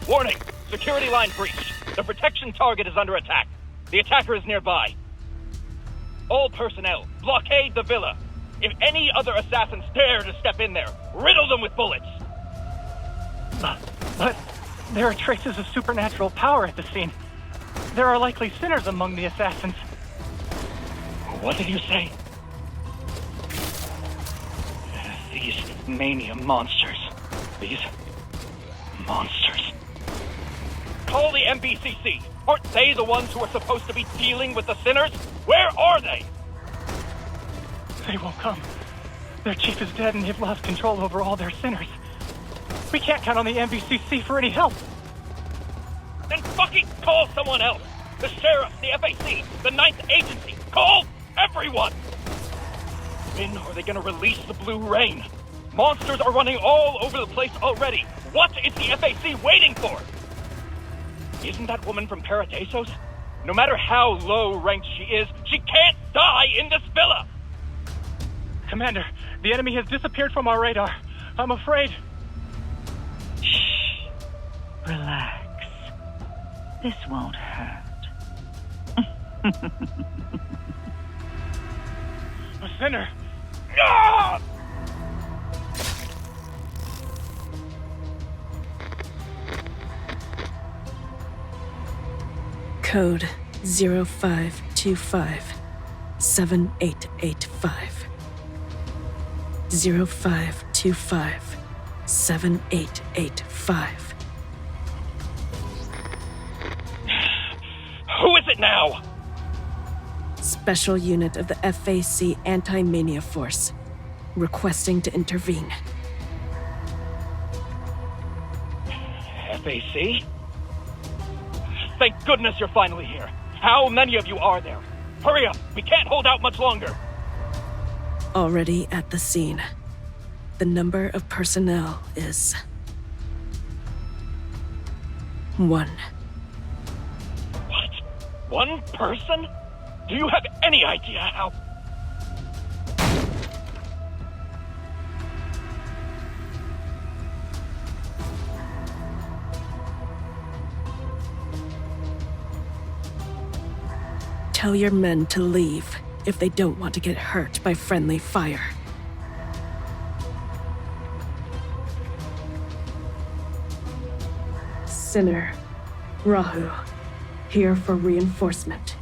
Warning! Security line breached. The protection target is under attack. The attacker is nearby. All personnel, blockade the villa. If any other assassins dare to step in there, riddle them with bullets. But there are traces of supernatural power at the scene. There are likely sinners among the assassins. What did you say? These mania monsters. These monsters. Call the MBCC. Aren't they the ones who are supposed to be dealing with the sinners? Where are they? They won't come. Their chief is dead and they've lost control over all their sinners. We can't count on the MBCC for any help. Then fucking call someone else. The sheriff, the FAC, the 9th Agency. Call everyone! When are they gonna release the blue rain? Monsters are running all over the place already. What is the FAC waiting for? Isn't that woman from Paradisos? No matter how low ranked she is, she can't die in this villa! Commander, the enemy has disappeared from our radar. I'm afraid. Shh. Relax. This won't hurt. A sinner. Ah! Code 0525 7885. 0525 7885. Who is it now? Special unit of the FAC Anti-Mania Force. Requesting to intervene. FAC? Thank goodness you're finally here. How many of you are there? Hurry up, we can't hold out much longer. Already at the scene. The number of personnel is 1. What? One person? Do you have any idea how... Tell your men to leave if they don't want to get hurt by friendly fire. Sinner, Rahu, here for reinforcement.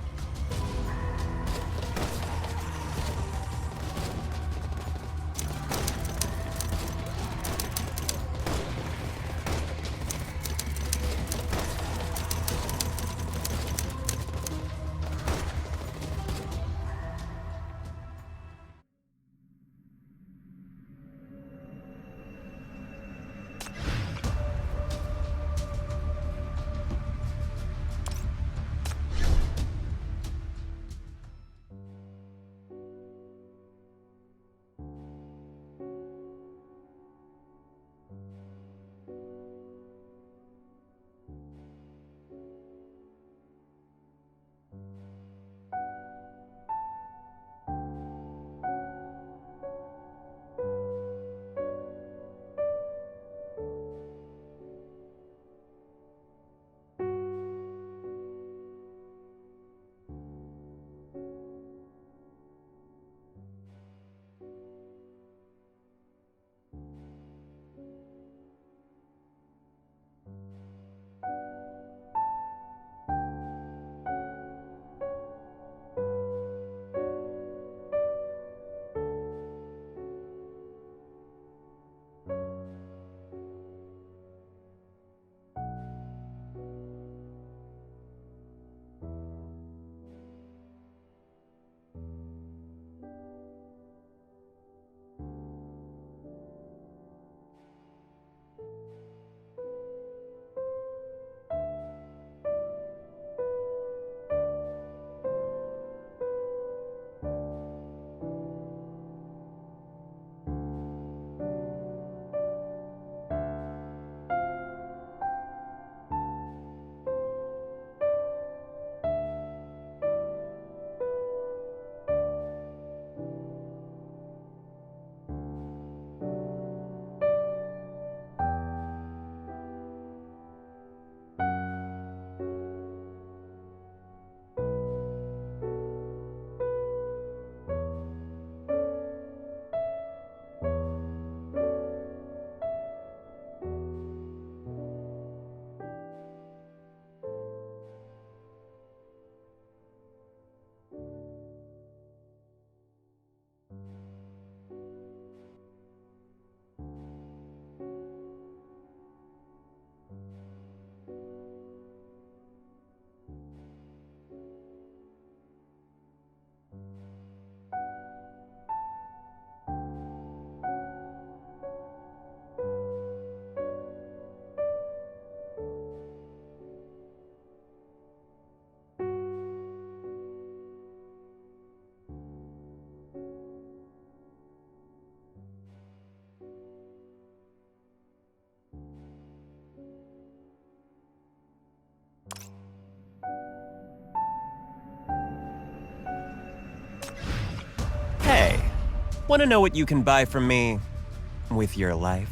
Want to know what you can buy from me with your life?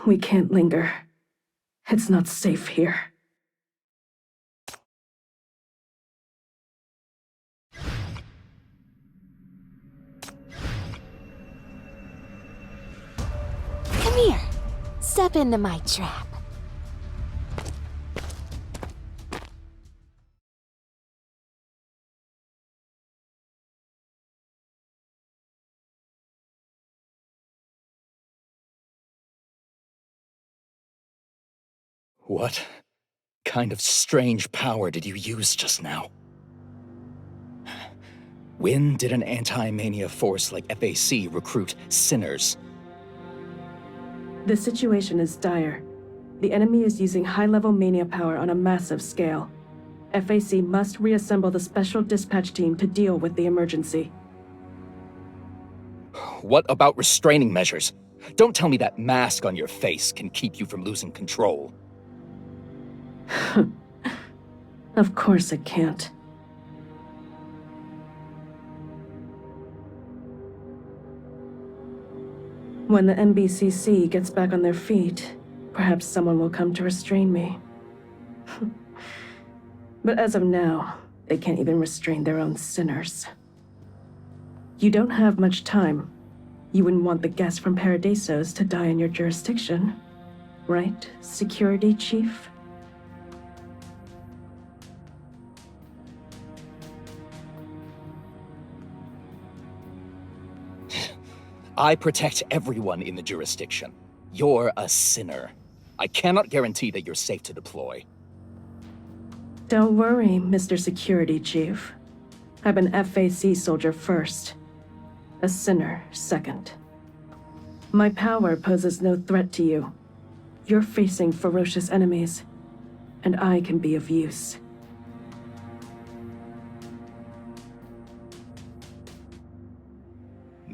We can't linger. It's not safe here. Come here. Step into my trap. What kind of strange power did you use just now? When did an anti-mania force like FAC recruit sinners? The situation is dire. The enemy is using high-level mania power on a massive scale. FAC must reassemble the special dispatch team to deal with the emergency. What about restraining measures? Don't tell me that mask on your face can keep you from losing control. Of course it can't. When the MBCC gets back on their feet, perhaps someone will come to restrain me. But as of now, they can't even restrain their own sinners. You don't have much time. You wouldn't want the guests from Paradisos to die in your jurisdiction, right, Security Chief? I protect everyone in the jurisdiction. You're a sinner. I cannot guarantee that you're safe to deploy. Don't worry, Mr. Security Chief. I'm an FAC soldier first, a sinner second. My power poses no threat to you. You're facing ferocious enemies, and I can be of use.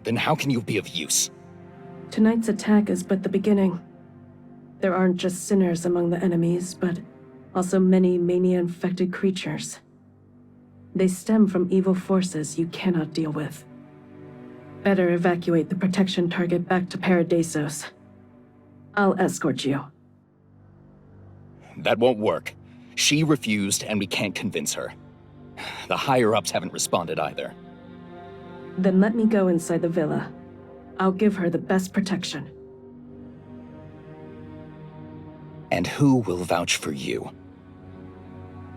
Then how can you be of use? Tonight's attack is but the beginning. There aren't just sinners among the enemies, but also many mania-infected creatures. They stem from evil forces you cannot deal with. Better evacuate the protection target back to Paradisos. I'll escort you. That won't work. She refused, and we can't convince her. The higher-ups haven't responded either. Then let me go inside the villa. I'll give her the best protection. And who will vouch for you?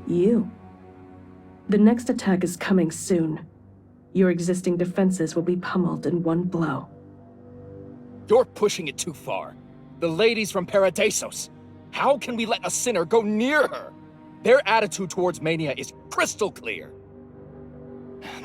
You. The next attack is coming soon. Your existing defenses will be pummeled in one blow. You're pushing it too far. The ladies from Paradisos. How can we let a sinner go near her? Their attitude towards Mania is crystal clear.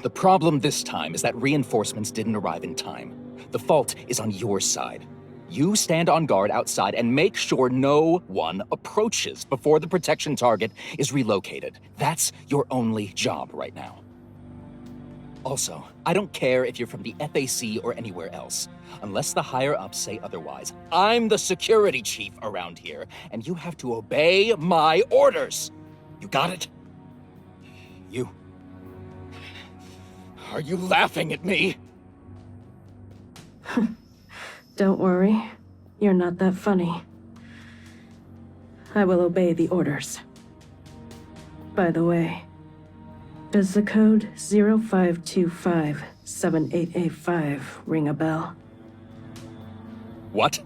The problem this time is that reinforcements didn't arrive in time. The fault is on your side. You stand on guard outside and make sure no one approaches before the protection target is relocated. That's your only job right now. Also, I don't care if you're from the FAC or anywhere else. Unless the higher-ups say otherwise, I'm the security chief around here, and you have to obey my orders. You got it? You... Are you laughing at me? Don't worry. You're not that funny. I will obey the orders. By the way, does the code 05257885 ring a bell? What?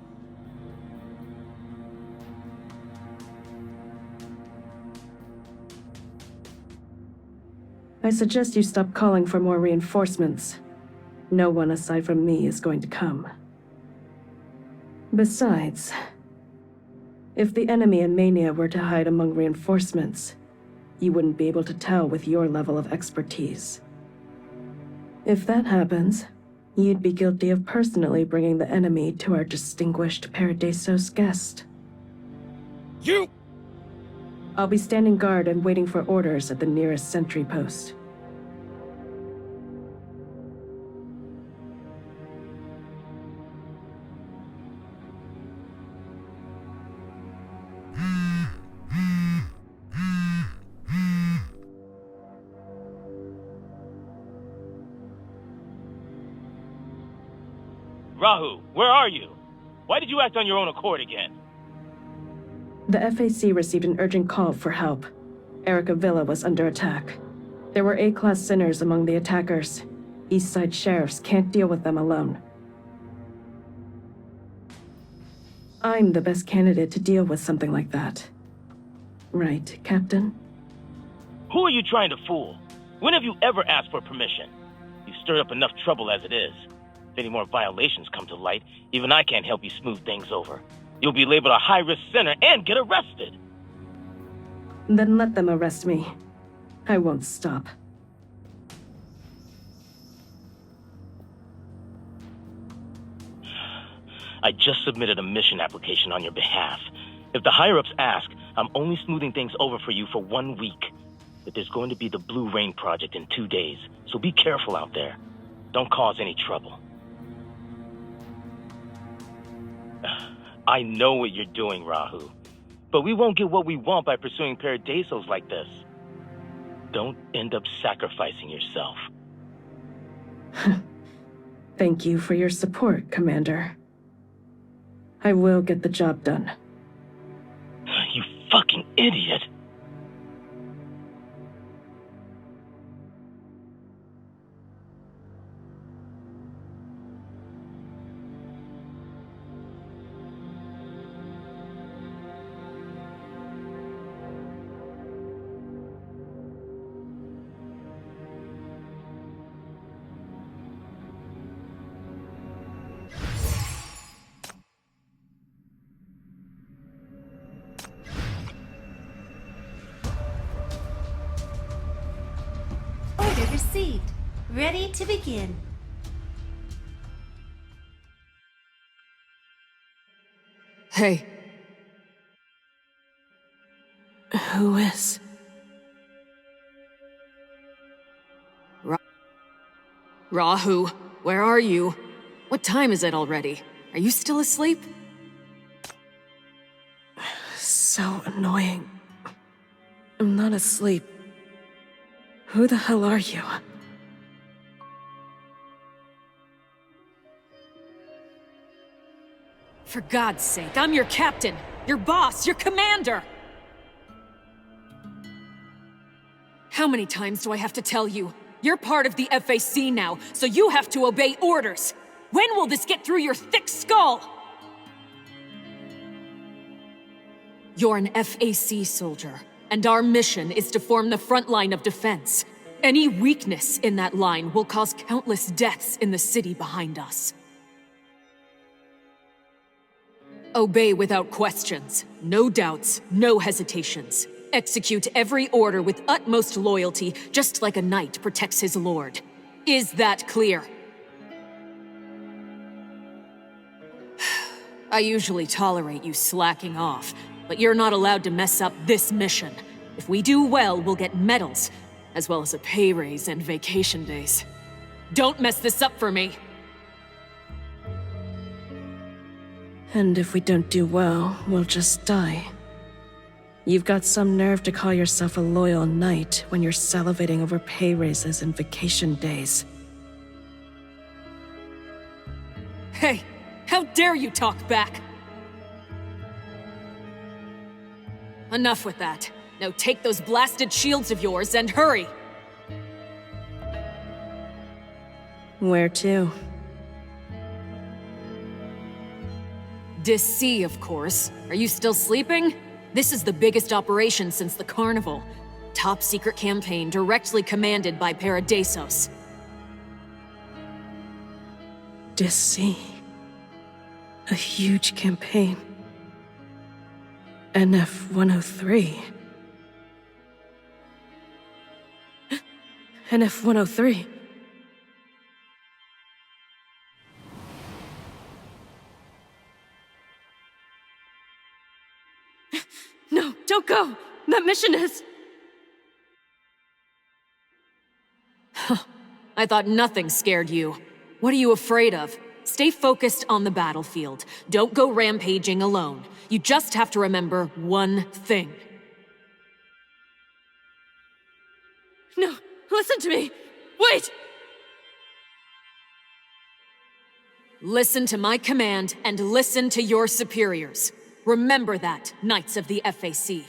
I suggest you stop calling for more reinforcements. No one aside from me is going to come. Besides, if the enemy and Mania were to hide among reinforcements, you wouldn't be able to tell with your level of expertise. If that happens, you'd be guilty of personally bringing the enemy to our distinguished Paradisos guest. You! I'll be standing guard and waiting for orders at the nearest sentry post. Rahu, where are you? Why did you act on your own accord again? The FAC received an urgent call for help. Erica Villa was under attack. There were A-class sinners among the attackers. East Side sheriffs can't deal with them alone. I'm the best candidate to deal with something like that. Right, Captain? Who are you trying to fool? When have you ever asked for permission? You've stirred up enough trouble as it is. If any more violations come to light, even I can't help you smooth things over. You'll be labeled a high-risk sinner and get arrested. Then let them arrest me. I won't stop. I just submitted a mission application on your behalf. If the higher-ups ask, I'm only smoothing things over for you for 1 week. But there's going to be the Blue Rain Project in 2 days, so be careful out there. Don't cause any trouble. I know what you're doing, Rahu. But we won't get what we want by pursuing Paradisos like this. Don't end up sacrificing yourself. Thank you for your support, Commander. I will get the job done. You fucking idiot! Order received. Ready to begin. Hey. Who is? Rahu, where are you? What time is it already? Are you still asleep? So annoying. I'm not asleep. Who the hell are you? For God's sake, I'm your captain, your boss, your commander! How many times do I have to tell you? You're part of the FAC now, so you have to obey orders! When will this get through your thick skull? You're an FAC soldier, and our mission is to form the front line of defense. Any weakness in that line will cause countless deaths in the city behind us. Obey without questions. No doubts, no hesitations. Execute every order with utmost loyalty, just like a knight protects his lord. Is that clear? I usually tolerate you slacking off, but you're not allowed to mess up this mission. If we do well, we'll get medals, as well as a pay raise and vacation days. Don't mess this up for me! And if we don't do well, we'll just die. You've got some nerve to call yourself a loyal knight when you're salivating over pay raises and vacation days. Hey, how dare you talk back? Enough with that. Now take those blasted shields of yours and hurry! Where to? DC, of course. Are you still sleeping? This is the biggest operation since the carnival. top-secret campaign directly commanded by Paradisos. DC. A huge campaign. NF-103. NF-103. No, don't go! That mission is... I thought nothing scared you. What are you afraid of? Stay focused on the battlefield. Don't go rampaging alone. You just have to remember one thing. No, listen to me! Wait! Listen to my command and listen to your superiors. Remember that, Knights of the FAC.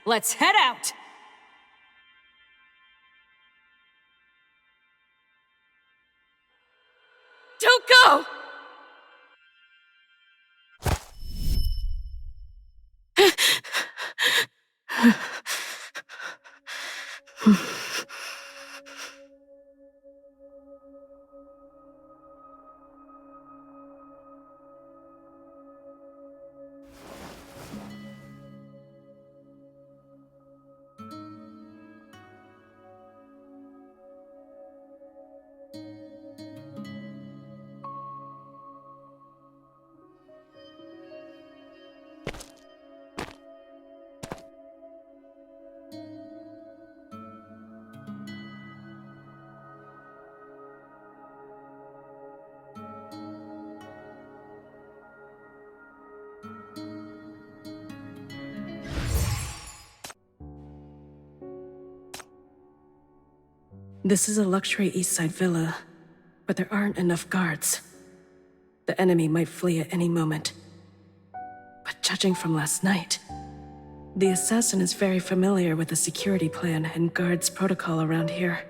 Let's head out! Don't go! This is a luxury East Side villa, but there aren't enough guards. The enemy might flee at any moment. But judging from last night, the assassin is very familiar with the security plan and guards protocol around here.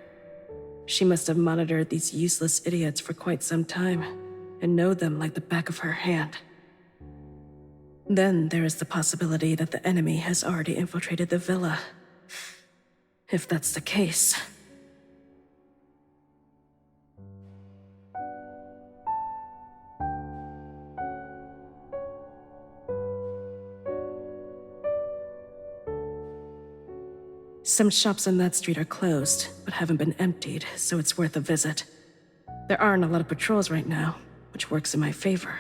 She must have monitored these useless idiots for quite some time, and know them like the back of her hand. Then there is the possibility that the enemy has already infiltrated the villa. If that's the case... Some shops on that street are closed, but haven't been emptied, so it's worth a visit. There aren't a lot of patrols right now, which works in my favor.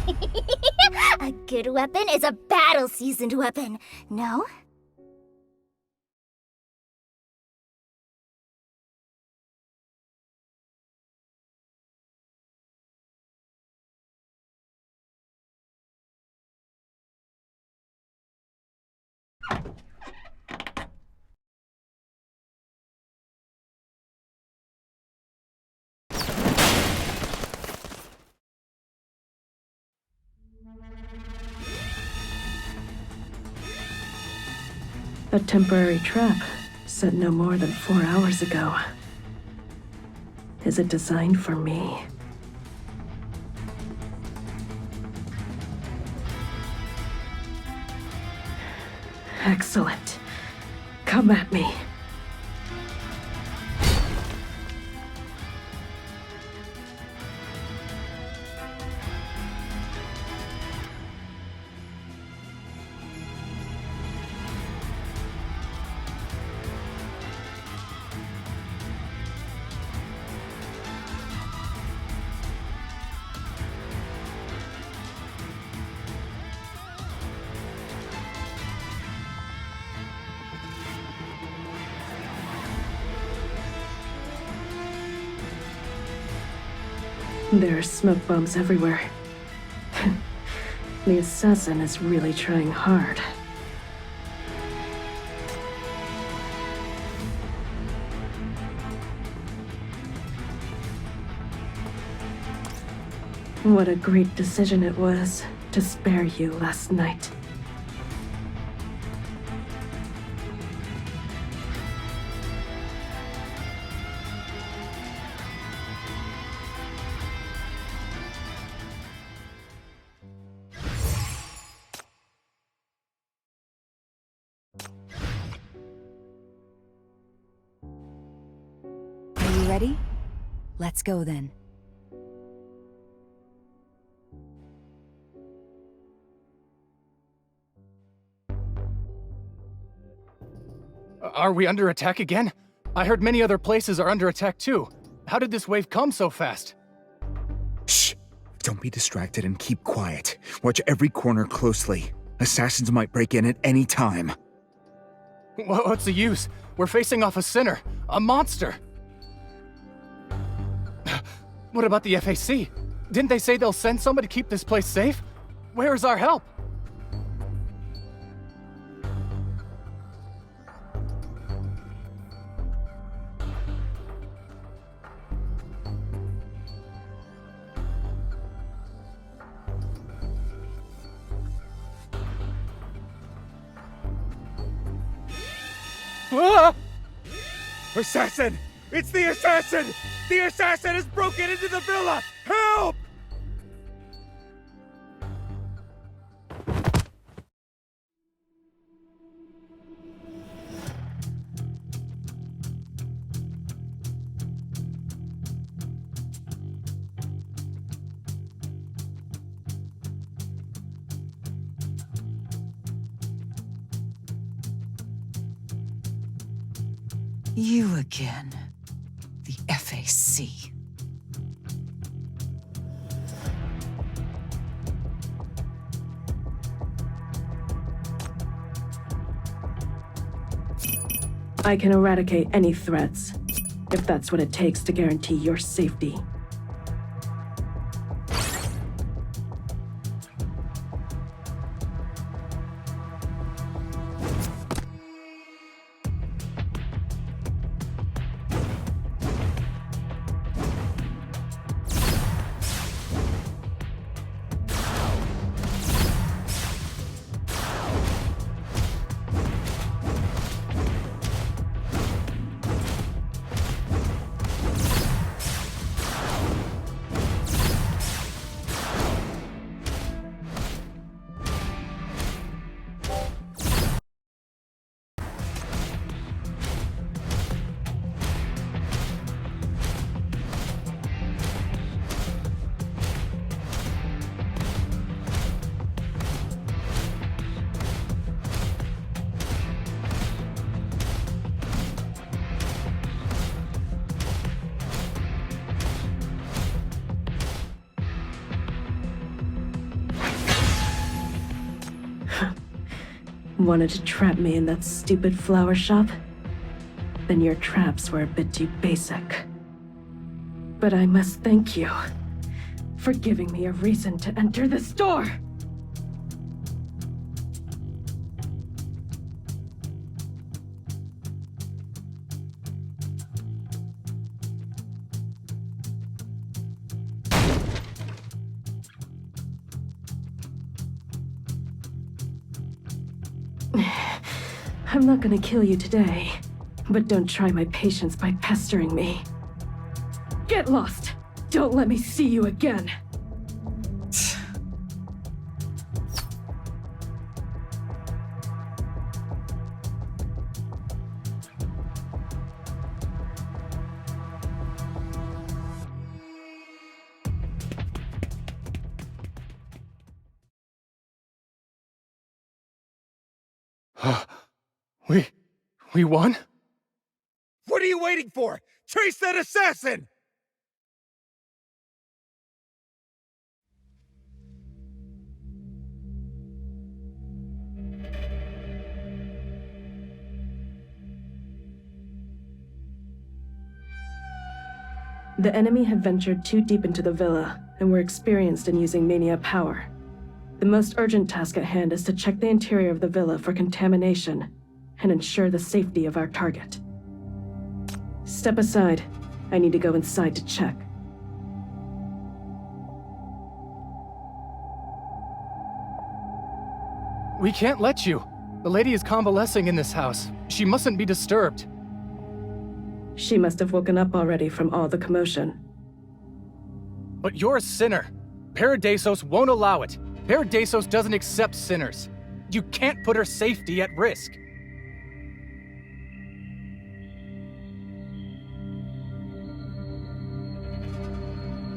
A good weapon is a battle-seasoned weapon, no? A temporary trap set no more than 4 hours ago. Is it designed for me? Excellent. Come at me. There are smoke bombs everywhere. The assassin is really trying hard. What a great decision it was to spare you last night. Are you ready? Let's go then. Are we under attack again? I heard many other places are under attack too. How did this wave come so fast? Shh! Don't be distracted and keep quiet. Watch every corner closely. Assassins might break in at any time. What's the use? We're facing off a sinner, a monster. What about the FAC? Didn't they say they'll send someone to keep this place safe? Where is our help? Ah! Assassin! It's the assassin! The assassin has broken into the villa! Help! You again. The FAC. I can eradicate any threats, if that's what it takes to guarantee your safety. Wanted to trap me in that stupid flower shop? Then your traps were a bit too basic. But I must thank you for giving me a reason to enter this door! I'm not gonna kill you today, but don't try my patience by pestering me. Get lost! Don't let me see you again! We won? What are you waiting for? Trace that assassin! The enemy have ventured too deep into the villa, and were experienced in using mania power. The most urgent task at hand is to check the interior of the villa for contamination, and ensure the safety of our target. Step aside. I need to go inside to check. We can't let you. The lady is convalescing in this house. She mustn't be disturbed. She must have woken up already from all the commotion. But you're a sinner. Paradisos won't allow it. Paradisos doesn't accept sinners. You can't put her safety at risk.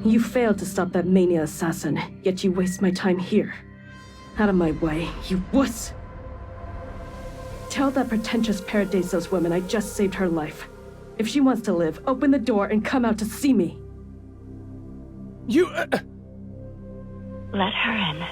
You failed to stop that mania assassin, yet you waste my time here. Out of my way, you wuss! Tell that pretentious Paradisos woman I just saved her life. If she wants to live, open the door and come out to see me. You... Let her in.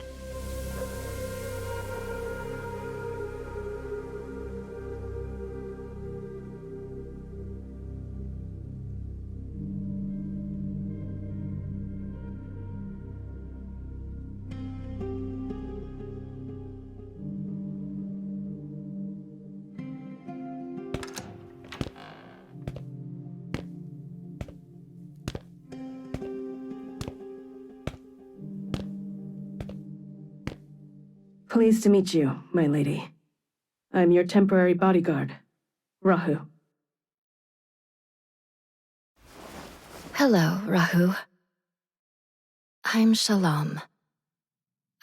Pleased to meet you, my lady. I'm your temporary bodyguard, Rahu. Hello, Rahu. I'm Shalom.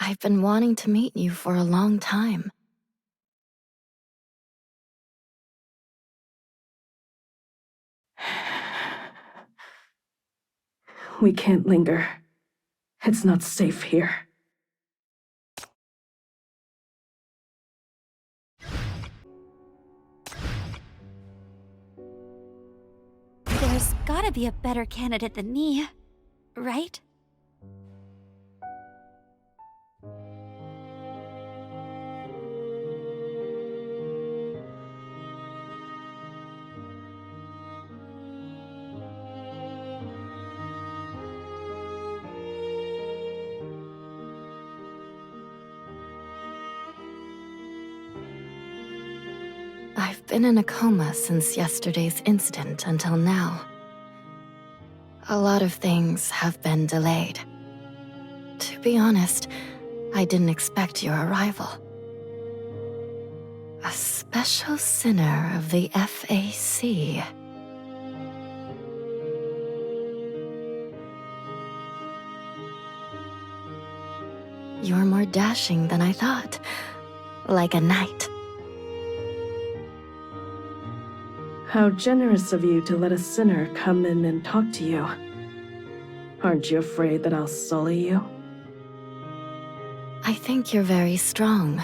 I've been wanting to meet you for a long time. We can't linger. It's not safe here. There's gotta be a better candidate than me, right? I've been in a coma since yesterday's incident until now. A lot of things have been delayed. To be honest, I didn't expect your arrival. A special sinner of the FAC. You're more dashing than I thought. Like a knight. How generous of you to let a sinner come in and talk to you. Aren't you afraid that I'll sully you? I think you're very strong,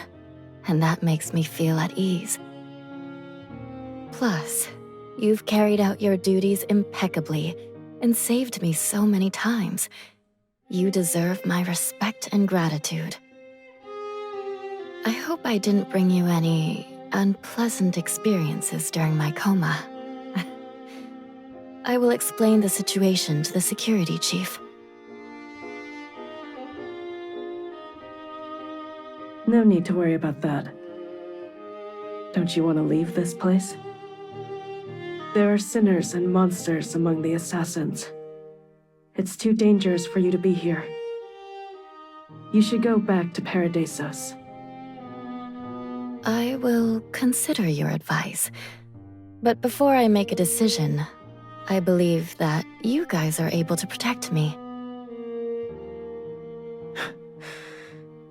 and that makes me feel at ease. Plus, you've carried out your duties impeccably and saved me so many times. You deserve my respect and gratitude. I hope I didn't bring you any unpleasant experiences during my coma. I will explain the situation to the security chief. No need to worry about that. Don't you want to leave this place? There are sinners and monsters among the assassins. It's too dangerous for you to be here. You should go back to Paradisos. I will consider your advice. But before I make a decision, I believe that you guys are able to protect me.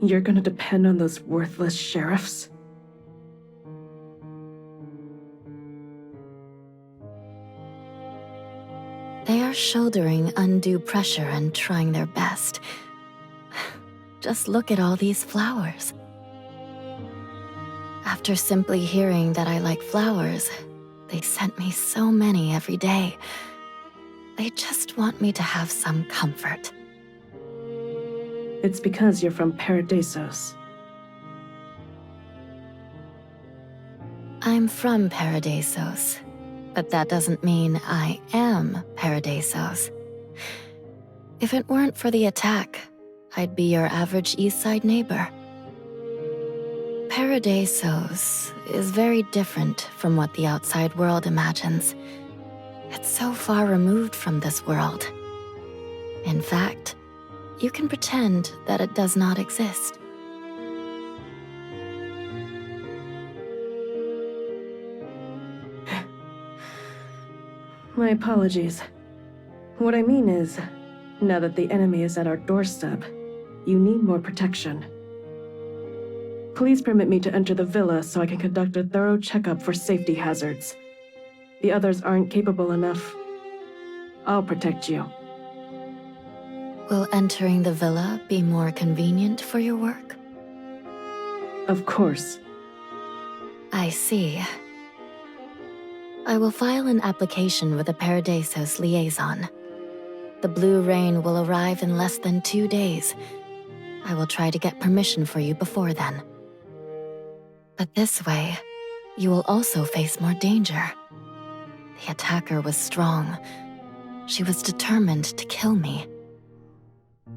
You're gonna depend on those worthless sheriffs? They are shouldering undue pressure and trying their best. Just look at all these flowers. After simply hearing that I like flowers, they sent me so many every day. They just want me to have some comfort. It's because you're from Paradisos. I'm from Paradisos, but that doesn't mean I am Paradisos. If it weren't for the attack, I'd be your average East Side neighbor. Paradisos is very different from what the outside world imagines. It's so far removed from this world. In fact, you can pretend that it does not exist. My apologies. What I mean is, now that the enemy is at our doorstep, you need more protection. Please permit me to enter the villa so I can conduct a thorough checkup for safety hazards. The others aren't capable enough. I'll protect you. Will entering the villa be more convenient for your work? Of course. I see. I will file an application with the Paradisos liaison. The Blue Rain will arrive in less than 2 days. I will try to get permission for you before then. But this way, you will also face more danger. The attacker was strong. She was determined to kill me.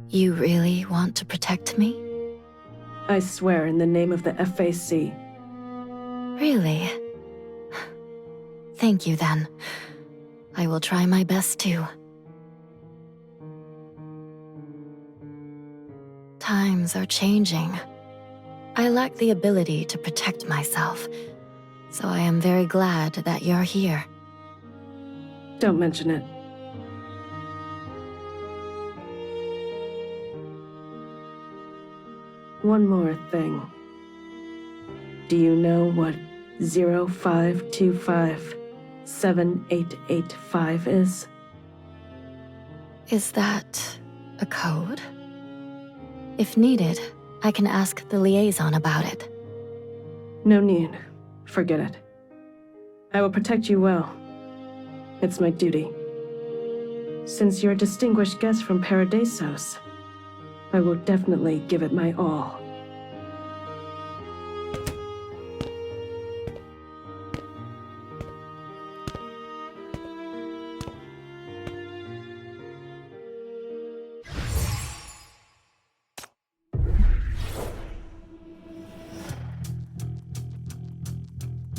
You really want to protect me? I swear in the name of the FAC. Really? Thank you, then. I will try my best, too. Times are changing. I lack the ability to protect myself, so I am very glad that you're here. Don't mention it. One more thing. Do you know what 05257885 is? Is that a code? If needed, I can ask the liaison about it. No need. Forget it. I will protect you well. It's my duty. Since you're a distinguished guest from Paradisos, I will definitely give it my all.